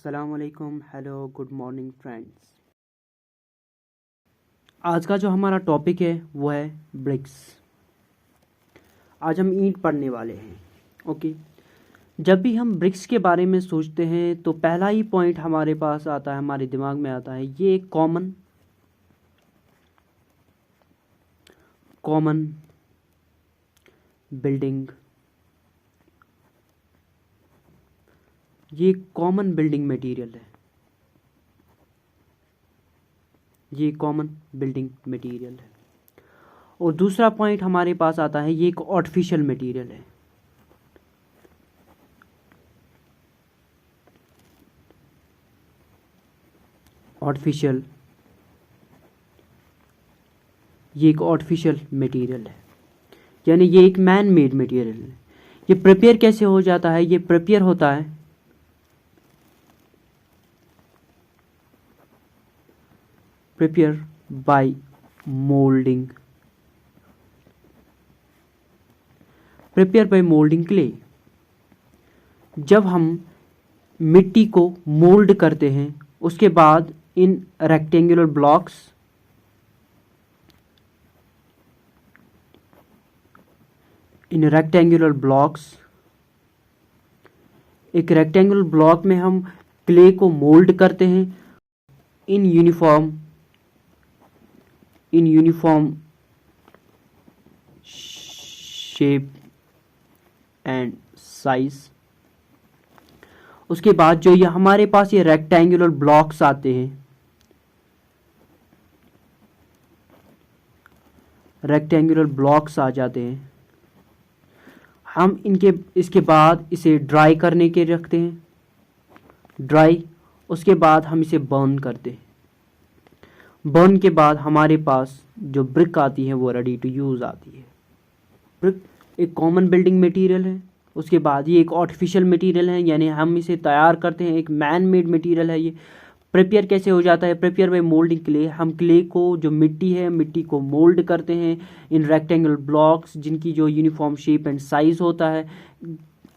अस्सलाम वालेकुम, hello, good morning friends. आज का जो हमारा टॉपिक है वो है ब्रिक्स। आज हम ईंट पढ़ने वाले हैं। ओके, जब भी हम ब्रिक्स के बारे में सोचते हैं तो पहला ही पॉइंट हमारे पास आता है, हमारे दिमाग में आता है, ये एक कॉमन बिल्डिंग, ये कॉमन बिल्डिंग मटेरियल है। ये कॉमन बिल्डिंग मटेरियल है। और दूसरा पॉइंट हमारे पास आता है, ये एक आर्टिफिशियल मटेरियल है। आर्टिफिशियल, ये एक आर्टिफिशियल मटेरियल है, यानी ये एक मैन मेड मटेरियल है। ये प्रिपेयर कैसे हो जाता है? ये प्रिपेयर होता है prepare by moulding, prepare by moulding clay. जब हम मिट्टी को मोल्ड करते हैं उसके बाद इन रेक्टेंगुलर ब्लॉक्स, एक रेक्टेंगुलर ब्लॉक में हम क्ले को मोल्ड करते हैं in uniform shape and size. उसके बाद जो ये हमारे पास ये रेक्टेंगुलर ब्लॉक्स आते हैं, रेक्टेंगुलर ब्लॉक्स आ जाते हैं, हम इसके बाद इसे ड्राई करने के रखते हैं, ड्राई। उसके बाद हम इसे बर्न करते हैं। बर्न के बाद हमारे पास जो ब्रिक आती है वो रेडी टू यूज़ आती है। ब्रिक एक कॉमन बिल्डिंग मटेरियल है। उसके बाद ये एक आर्टिफिशियल मटेरियल है, यानी हम इसे तैयार करते हैं, एक मैन मेड मटेरियल है। ये प्रिपेयर कैसे हो जाता है? Prepare by moulding clay. हम क्ले को, जो मिट्टी है, मिट्टी को मोल्ड करते हैं इन रेक्टेंगुलर ब्लॉक्स जिनकी जो यूनिफॉर्म शेप एंड साइज होता है।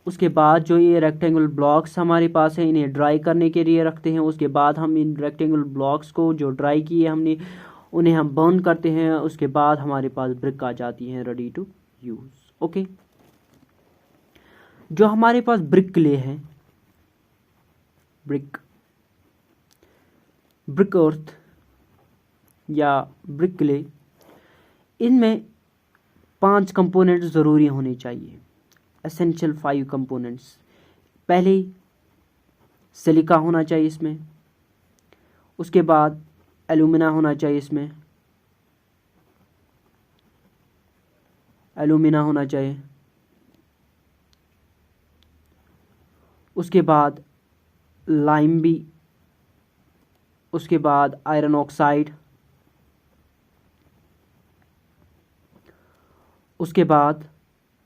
उसके बाद जो ये रेक्टेंगुलर ब्लॉक्स हमारे पास हैं, इन्हें ड्राई करने के लिए रखते हैं। उसके बाद हम इन रेक्टेंगुलर ब्लॉक्स को जो ड्राई किए हमने, उन्हें हम बर्न करते हैं। उसके बाद हमारे पास ब्रिक आ जाती हैं रेडी टू यूज़। ओके, जो हमारे पास ब्रिक क्ले है, ब्रिक अर्थ या ब्रिक क्ले, इनमें 5 कंपोनेंट्स ज़रूरी होने चाहिए, एसेंशियल 5 कंपोनेंट्स। पहले सिलिका होना चाहिए इसमें, उसके बाद एल्यूमिना होना चाहिए इसमें, एल्यूमिना होना चाहिए, उसके बाद लाइम भी, उसके बाद आयरन ऑक्साइड, उसके बाद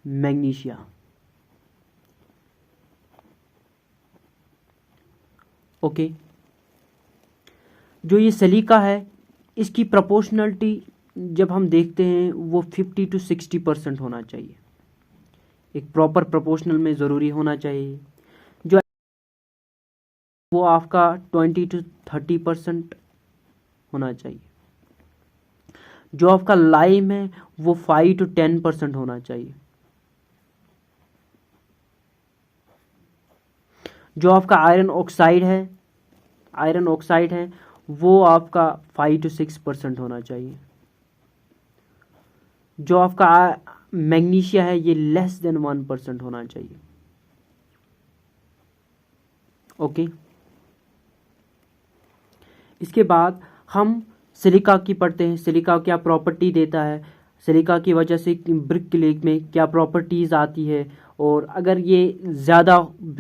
मैग्नीशिया। ओके, जो ये सिलिका है इसकी प्रोपोर्शनलिटी जब हम देखते हैं वो 50 to 60% होना चाहिए, एक प्रॉपर प्रोपोर्शनल में ज़रूरी होना चाहिए। जो वो आपका 20 to 30% होना चाहिए। जो आपका लाइम है वो 5 to 10% होना चाहिए। जो आपका आयरन ऑक्साइड है वो आपका 5 to 6% होना चाहिए। जो आपका मैग्नीशिया है ये लेस देन 1% होना चाहिए। ओके, इसके बाद हम सिलिका की पढ़ते हैं। सिलिका क्या प्रॉपर्टी देता है, सिलिका की वजह से ब्रिक क्ले में क्या प्रॉपर्टीज़ आती है, और अगर ये ज़्यादा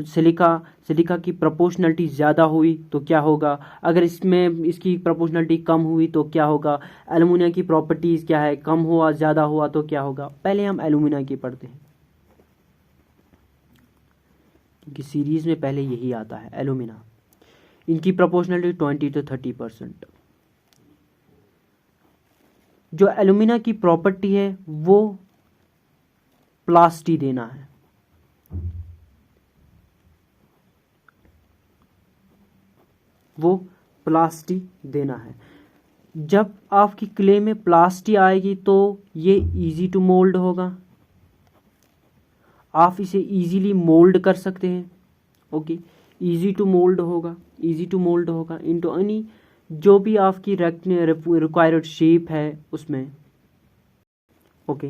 सिलिका की प्रोपोर्शनलिटी ज़्यादा हुई तो क्या होगा, अगर इसमें इसकी प्रोपोर्शनलिटी कम हुई तो क्या होगा, एल्यूमिना की प्रॉपर्टीज़ क्या है, कम हुआ ज़्यादा हुआ तो क्या होगा। पहले हम एल्यूमिना की पढ़ते हैं कि सीरीज़ में पहले यही आता है, एल्यूमिना। इनकी प्रोपोर्शनलिटी 20 to 30%। जो एल्यूमिना की प्रॉपर्टी है वो प्लास्टी देना है। वो प्लास्टी देना है। जब आपकी क्ले में प्लास्टी आएगी तो ये इजी टू मोल्ड होगा, आप इसे इजीली मोल्ड कर सकते हैं। ओके, इजी टू मोल्ड होगा, इजी टू मोल्ड होगा इनटू एनी जो भी आपकी रिक्वायर्ड शेप है उसमें। ओके,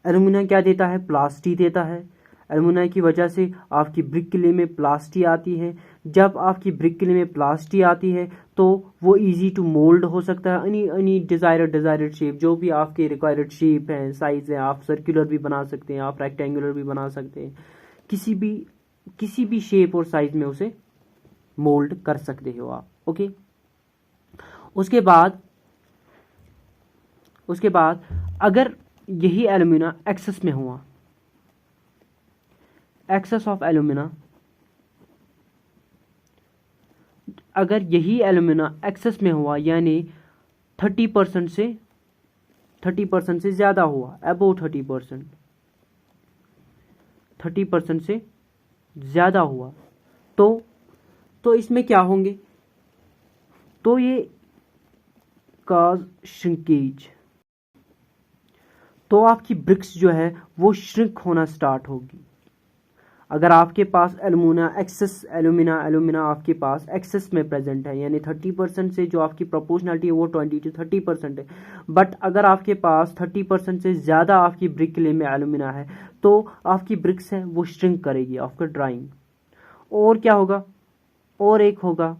एल्यूमिना क्या देता है? प्लास्टी देता है। एल्यूमिना की वजह से आपकी ब्रिक क्ले में प्लास्टी आती है। जब आपकी ब्रिक क्ले में प्लास्टी आती है तो वो इजी टू मोल्ड हो सकता है, एनी डिजायर्ड शेप, जो भी आपके रिक्वायर्ड शेप है, साइज है, आप सर्कुलर भी बना सकते हैं, आप रेक्टेंगुलर भी बना सकते हैं, किसी भी शेप और साइज में उसे मोल्ड कर सकते हो आप। ओके, उसके बाद अगर यही एल्यूमिना एक्सेस में हुआ, एक्सेस ऑफ एल्यूमिना, अगर यही एल्यूमिना एक्सेस में हुआ यानी 30% से ज़्यादा हुआ, अबोव 30% से ज़्यादा हुआ, तो इसमें क्या होंगे? तो ये काज श्रिंकेज, तो आपकी ब्रिक्स जो है वो श्रिंक होना स्टार्ट होगी। अगर आपके पास एल्यूमिना आपके पास एक्सेस में प्रेजेंट है, यानी 30% से जो आपकी प्रोपोर्शनलिटी है वो 20 to 30% है, बट अगर आपके पास 30% से ज़्यादा आपकी ब्रिक क्ले में एल्यूमिना है तो आपकी ब्रिक्स है वो श्रिंक करेगी आफ्टर ड्राइंग। और क्या होगा? और एक होगा,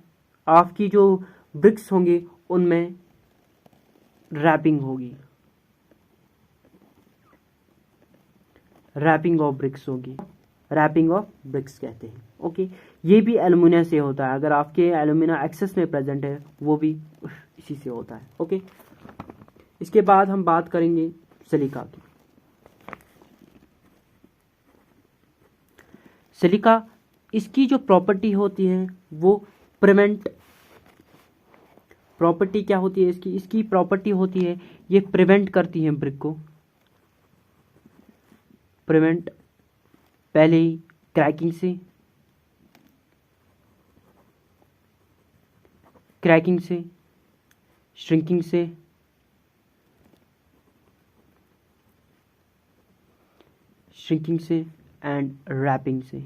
आपकी जो ब्रिक्स होंगे उनमें रैपिंग होगी, रैपिंग ऑफ ब्रिक्स होगी, रैपिंग ऑफ ब्रिक्स कहते हैं। ओके, ये भी एल्यूमिना से होता है। अगर आपके एल्यूमिना एक्सेस में प्रेजेंट है वो भी इसी से होता है। ओके, इसके बाद हम बात करेंगे सिलिका की। सिलिका, इसकी जो प्रॉपर्टी होती है वो प्रिवेंट, प्रॉपर्टी क्या होती है इसकी प्रॉपर्टी होती है ये प्रिवेंट करती है ब्रिक को, प्रिवेंट पहले ही क्रैकिंग से, श्रिंकिंग से एंड रैपिंग से।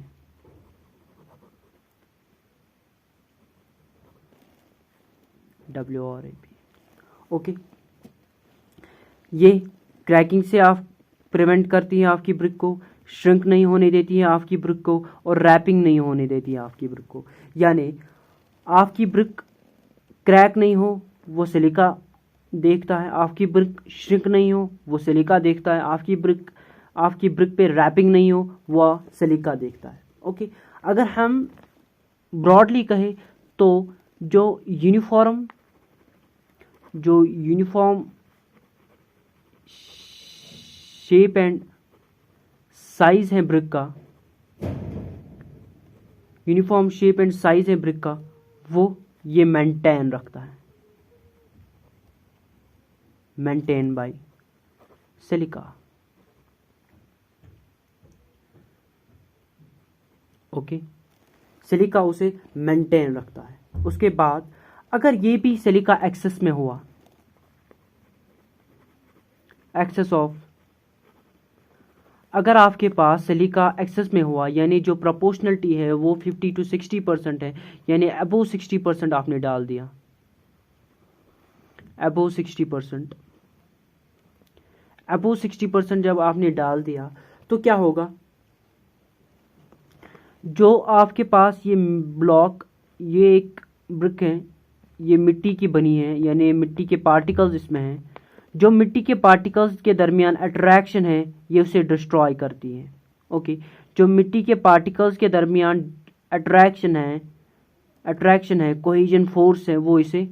WRAP। ओके, ये क्रैकिंग से आप प्रिवेंट करती है आपकी ब्रिक को, श्रिंक नहीं होने देती है आपकी ब्रिक को, और रैपिंग नहीं होने देती है आपकी ब्रिक को। यानी आपकी ब्रिक क्रैक नहीं हो वो सिलिका देखता है, आपकी ब्रिक श्रिंक नहीं हो वो सिलिका देखता है, आपकी ब्रिक पे रैपिंग नहीं हो वह सिलिका देखता है। ओके, अगर हम ब्रॉडली कहें तो जो यूनिफॉर्म शेप एंड साइज है ब्रिक का, यूनिफॉर्म शेप एंड साइज है ब्रिक का, वो ये मेंटेन रखता है, maintain by silica. Okay, silica उसे मेंटेन रखता है। उसके बाद अगर ये भी सिलिका एक्सेस में हुआ, एक्सेस ऑफ, अगर आपके पास सिलिका एक्सेस में हुआ यानी जो प्रोपोर्शनलिटी है वो 50 to 60% है, यानी अबोव 60% आपने डाल दिया, अबोव 60% जब आपने डाल दिया तो क्या होगा? जो आपके पास ये ब्लॉक, ये एक ब्रिक है, ये मिट्टी की बनी है, यानी मिट्टी के पार्टिकल्स इसमें हैं, जो मिट्टी के पार्टिकल्स के दरमियान अट्रैक्शन है ये उसे डिस्ट्रॉय करती है। ओके, जो मिट्टी के पार्टिकल्स के दरमियान अट्रैक्शन है, कोहेजन फोर्स है, वो इसे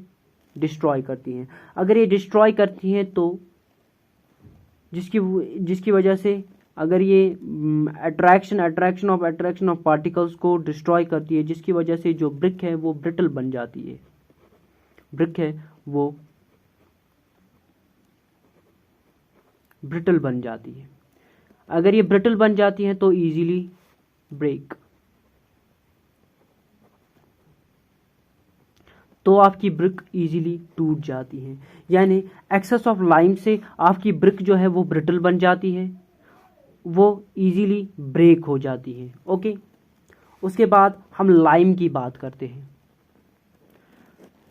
डिस्ट्रॉय करती हैं। अगर ये डिस्ट्रॉय करती हैं तो जिसकी वजह से अगर ये अट्रैक्शन ऑफ पार्टिकल्स को डिस्ट्रॉय करती है, जिसकी वजह से जो ब्रिक है वो ब्रिटल बन जाती है, ब्रिक है वो ब्रिटल बन जाती है। अगर ये ब्रिटल बन जाती है तो इजीली ब्रेक, तो आपकी ब्रिक इजीली टूट जाती है। यानी एक्सेस ऑफ लाइम से आपकी ब्रिक जो है वो ब्रिटल बन जाती है, वो इजीली ब्रेक हो जाती है। ओके, उसके बाद हम लाइम की बात करते हैं।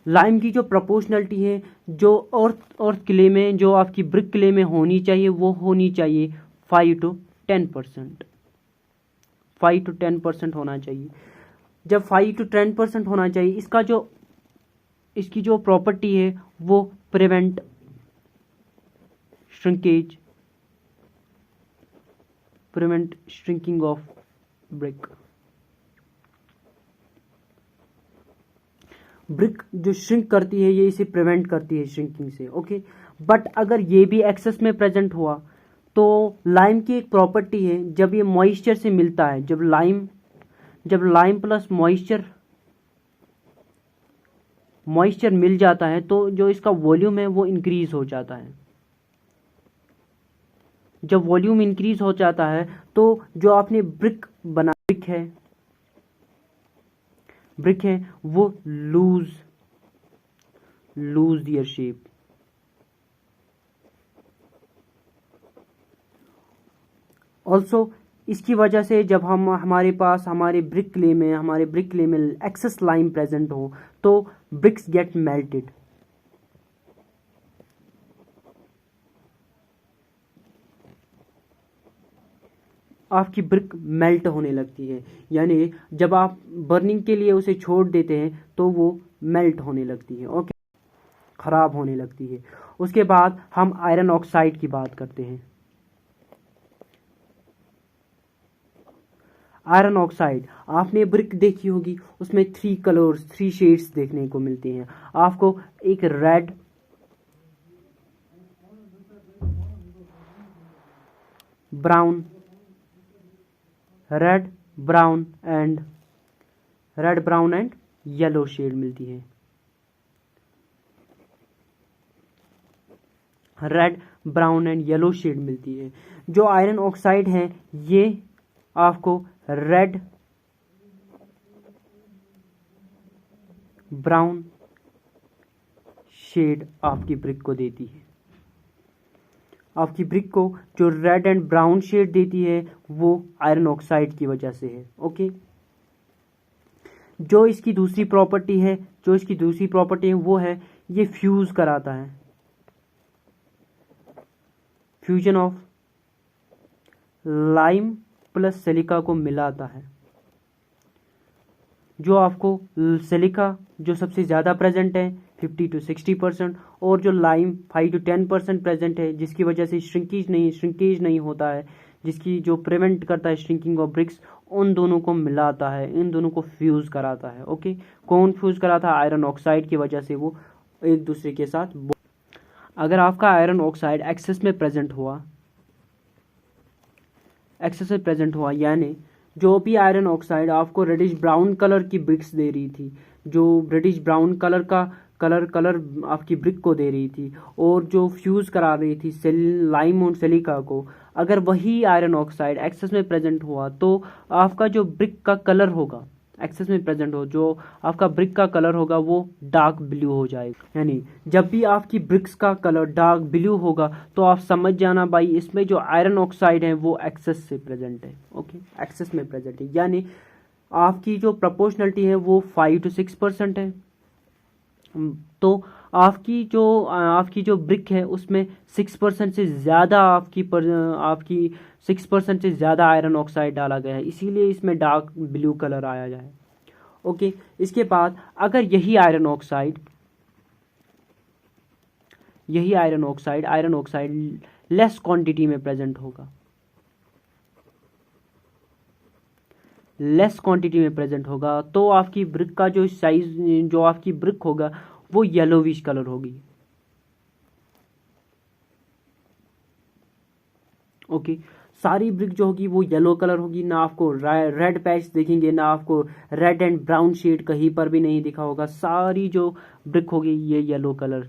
लाइम की जो प्रोपोर्शनलिटी है, जो और क्ले में, जो आपकी ब्रिक क्ले में होनी चाहिए, वो होनी चाहिए 5 to 10%। 5 to 10% होना चाहिए। जब 5 to 10% होना चाहिए, इसकी जो प्रॉपर्टी है वो prevent shrinking of brick. Brick जो श्रिंक करती है, ये इसे प्रिवेंट करती है श्रिंकिंग से। ओके, बट अगर ये भी एक्सेस में प्रेजेंट हुआ तो लाइम की एक प्रॉपर्टी है, जब ये मॉइस्चर से मिलता है, जब लाइम प्लस मॉइस्चर मिल जाता है, तो जो इसका वॉल्यूम है वो इंक्रीज हो जाता है। जब वॉल्यूम इंक्रीज हो जाता है तो जो आपने ब्रिक है वो लूज दियर शेप। ऑल्सो इसकी वजह से जब हमारे ब्रिक क्ले में एक्सेस लाइम प्रेजेंट हो तो ब्रिक्स गेट मेल्टेड। आपकी ब्रिक मेल्ट होने लगती है, यानी जब आप बर्निंग के लिए उसे छोड़ देते हैं तो वो मेल्ट होने लगती है। ओके, खराब होने लगती है। उसके बाद हम आयरन ऑक्साइड की बात करते हैं। आयरन ऑक्साइड, आपने ब्रिक देखी होगी, उसमें 3 शेड्स देखने को मिलते हैं आपको। एक red, brown and yellow shade मिलती है। Red, brown and yellow shade मिलती है। जो आयरन ऑक्साइड है ये आपको रेड, ब्राउन शेड आपकी ब्रिक को देती है। आपकी ब्रिक को जो रेड एंड ब्राउन शेड देती है वो आयरन ऑक्साइड की वजह से है। ओके, जो इसकी दूसरी प्रॉपर्टी है वो है ये फ्यूज कराता है, fusion of lime plus silica को मिलाता है। जो आपको सिलिका जो सबसे ज़्यादा प्रेजेंट है 50 to 60%, और जो लाइम 5 to 10% प्रेजेंट है, जिसकी वजह से श्रिंकेज नहीं होता है, जिसकी जो प्रिवेंट करता है श्रिंकिंग ऑफ ब्रिक्स, उन दोनों को मिलाता है, इन दोनों को फ्यूज कराता है। ओके, कौन फ्यूज कराता है? आयरन ऑक्साइड की वजह से वो एक दूसरे के साथ। अगर आपका आयरन ऑक्साइड एक्सेस में प्रेजेंट हुआ यानी जो भी आयरन ऑक्साइड आपको रेडिश ब्राउन कलर की ब्रिक्स दे रही थी, जो रेडिश ब्राउन कलर का कलर आपकी ब्रिक को दे रही थी, और जो फ्यूज करा रही थी लाइम और सिलिका को, अगर वही आयरन ऑक्साइड एक्सेस में प्रेजेंट हुआ तो आपका जो ब्रिक का कलर होगा, एक्सेस में प्रेजेंट हो, जो आपका ब्रिक का कलर होगा वो डार्क ब्लू हो जाएगा। यानी जब भी आपकी ब्रिक्स का कलर डार्क ब्लू होगा तो आप समझ जाना भाई इसमें जो आयरन ऑक्साइड है वो एक्सेस से प्रेजेंट है। ओके, एक्सेस में प्रेजेंट है, यानी आपकी जो प्रोपोर्शनलिटी है वो 5 to 6% है। तो आपकी जो ब्रिक है उसमें 6% से ज़्यादा आपकी 6% से ज़्यादा आयरन ऑक्साइड डाला गया है, इसीलिए इसमें डार्क ब्लू कलर आया जाए। ओके, इसके बाद अगर यही आयरन ऑक्साइड लेस क्वांटिटी में प्रेजेंट होगा, तो आपकी ब्रिक का जो साइज, जो आपकी ब्रिक होगा वो येलोविश कलर होगी। ओके, सारी ब्रिक जो होगी वो येलो कलर होगी, ना आपको रेड पैच देखेंगे, ना आपको रेड एंड ब्राउन शेड कहीं पर भी नहीं दिखा होगा। सारी जो ब्रिक होगी ये येलो कलर।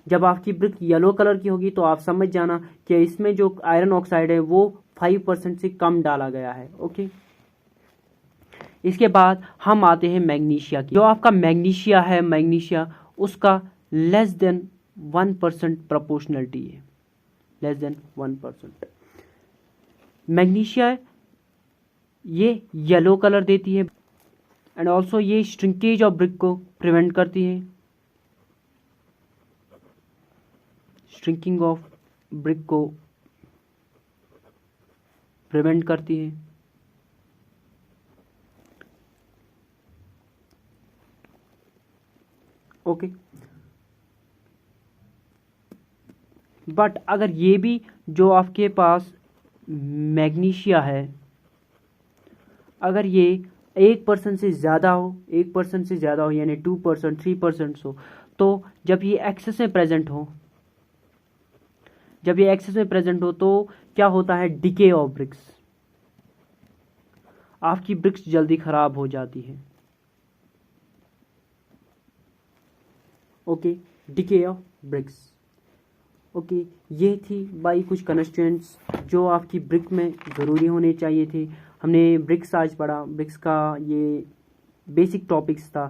जब आपकी ब्रिक येलो कलर की होगी तो आप समझ जाना कि इसमें जो आयरन ऑक्साइड है वो 5% से कम डाला गया है। ओके, इसके बाद हम आते हैं मैग्नीशिया की। जो आपका मैग्नीशिया है, मैग्नीशिया उसका लेस देन 1% प्रोपोर्शनलिटी है, लेस देन 1%। मैग्नीशिया ये येलो कलर देती है एंड ऑल्सो ये श्रिंकेज ऑफ ब्रिक को प्रिवेंट करती है, श्रिंकिंग ऑफ ब्रिक को प्रिवेंट करती है। ओके, बट अगर ये भी जो आपके पास मैग्नीशिया है, अगर ये 1% से ज़्यादा हो, 1% से ज़्यादा हो यानी 2%, 3% हो, तो जब ये एक्सेस में प्रेजेंट हो, जब ये एक्सेस में प्रेजेंट हो तो क्या होता है, डिके ऑफ ब्रिक्स, आपकी ब्रिक्स जल्दी खराब हो जाती है। Okay, decay of BRICS. Okay, ये थी बाई कुछ कंस्ट्रेंट्स जो आपकी ब्रिक में ज़रूरी होने चाहिए थे। हमने ब्रिक्स आज पढ़ा, ब्रिक्स का ये बेसिक टॉपिक्स था